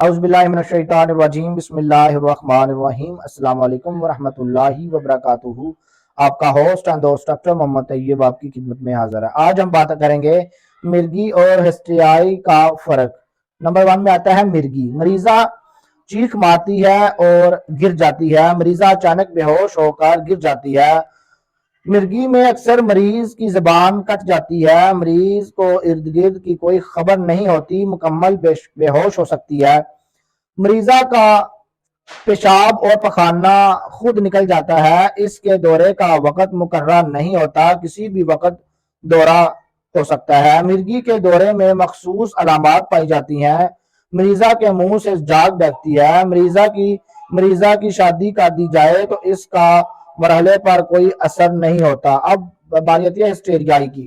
اعوذ باللہ من الشیطان الرجیم، بسم اللہ الرحمن الرحیم۔ السلام علیکم ورحمۃ اللہ وبرکاتہ۔ آپ کا ہوسٹ اینڈ دوست ڈاکٹر محمد طیب آپ کی خدمت میں حاضر ہے۔ آج ہم بات کریں گے مرگی اور ہسٹریائی کا فرق۔ نمبر 1 میں آتا ہے مرگی۔ مریضہ چیخ مارتی ہے اور گر جاتی ہے۔ مریضہ اچانک بے ہوش ہو کر گر جاتی ہے۔ مرگی میں اکثر مریض کی زبان کٹ جاتی ہے، مریض کو ارد گرد کی کوئی خبر نہیں ہوتی، مکمل بے ہوش ہو سکتی ہے۔ مریضہ کا پیشاب اور پخانہ خود نکل جاتا ہے، اس کے دورے کا وقت مقررہ نہیں ہوتا، کسی بھی وقت دورہ ہو سکتا ہے۔ مرگی کے دورے میں مخصوص علامات پائی جاتی ہیں۔ مریضہ کے منہ سے جاگ بیٹھتی ہے۔ مریضہ کی شادی کر دی جائے تو اس کا مرحلے پر کوئی اثر نہیں ہوتا۔ اب باری آتی ہے ہسٹیریائی کی۔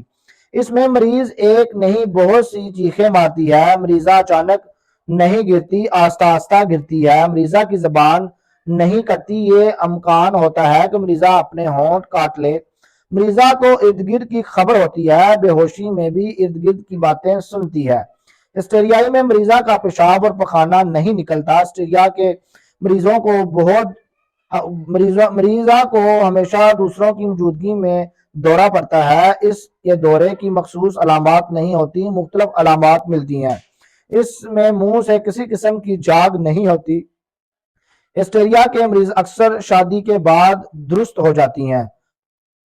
اس میں مریض ایک نہیں بہت سی چیخیں مارتی ہے۔ مریضہ اچانک نہیں گرتی، آہستہ آہستہ گرتی ہے۔ مریضہ کی زبان نہیں کٹتی، یہ امکان ہوتا ہے کہ مریضہ اپنے ہونٹ کاٹ لے۔ مریضہ کو ارد گرد کی خبر ہوتی ہے، بے ہوشی میں بھی ارد گرد کی باتیں سنتی ہے۔ ہسٹیریائی میں مریضہ کا پیشاب اور پخانہ نہیں نکلتا۔ ہسٹیریا کے مریضہ کو ہمیشہ دوسروں کی موجودگی میں دورہ پڑتا ہے۔ اس کے دورے کی مخصوص علامات نہیں ہوتی، مختلف علامات ملتی ہیں۔ اس میں منہ سے کسی قسم کی جاگ نہیں ہوتی۔ ہسٹیریا کے مریض اکثر شادی کے بعد درست ہو جاتی ہیں۔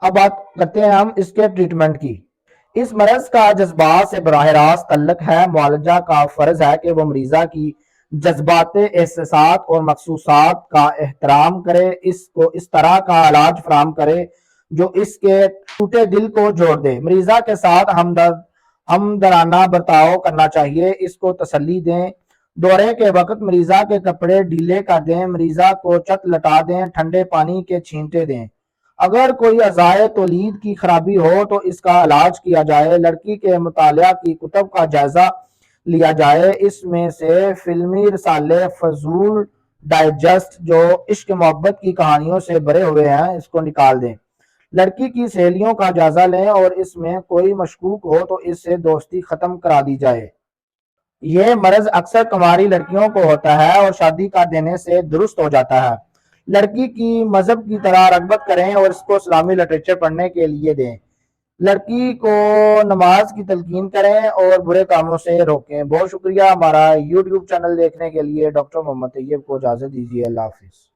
اب بات کرتے ہیں ہم اس کے ٹریٹمنٹ کی۔ اس مرض کا جذبات سے براہ راست تعلق ہے۔ معالجہ کا فرض ہے کہ وہ مریضہ کی جذبات، احساسات اور محسوسات کا احترام کرے، اس کو اس طرح کا علاج فراہم کرے جو اس کے ٹوٹے دل کو جوڑ دے۔ مریضہ کے ساتھ ہمدردانہ برتاؤ کرنا چاہیے، اس کو تسلی دیں۔ دورے کے وقت مریضہ کے کپڑے ڈھیلے کر دیں، مریضہ کو چت لٹا دیں، ٹھنڈے پانی کے چھینٹے دیں۔ اگر کوئی اعضائے تولید کی خرابی ہو تو اس کا علاج کیا جائے۔ لڑکی کے مطالعہ کی کتب کا جائزہ لیا جائے، اس میں سے فلمی رسالے، فضول ڈائجسٹ جو عشق محبت کی کہانیوں سے بھرے ہوئے ہیں، اس کو نکال دیں۔ لڑکی کی سہیلیوں کا جائزہ لیں اور اس میں کوئی مشکوک ہو تو اس سے دوستی ختم کرا دی جائے۔ یہ مرض اکثر کنواری لڑکیوں کو ہوتا ہے اور شادی کر دینے سے درست ہو جاتا ہے۔ لڑکی کی مذہب کی طرح رغبت کریں اور اس کو اسلامی لٹریچر پڑھنے کے لیے دیں۔ لڑکی کو نماز کی تلقین کریں اور برے کاموں سے روکیں۔ بہت شکریہ ہمارا یوٹیوب چینل دیکھنے کے لیے۔ ڈاکٹر محمد طیب کو اجازت دیجیے۔ اللہ حافظ۔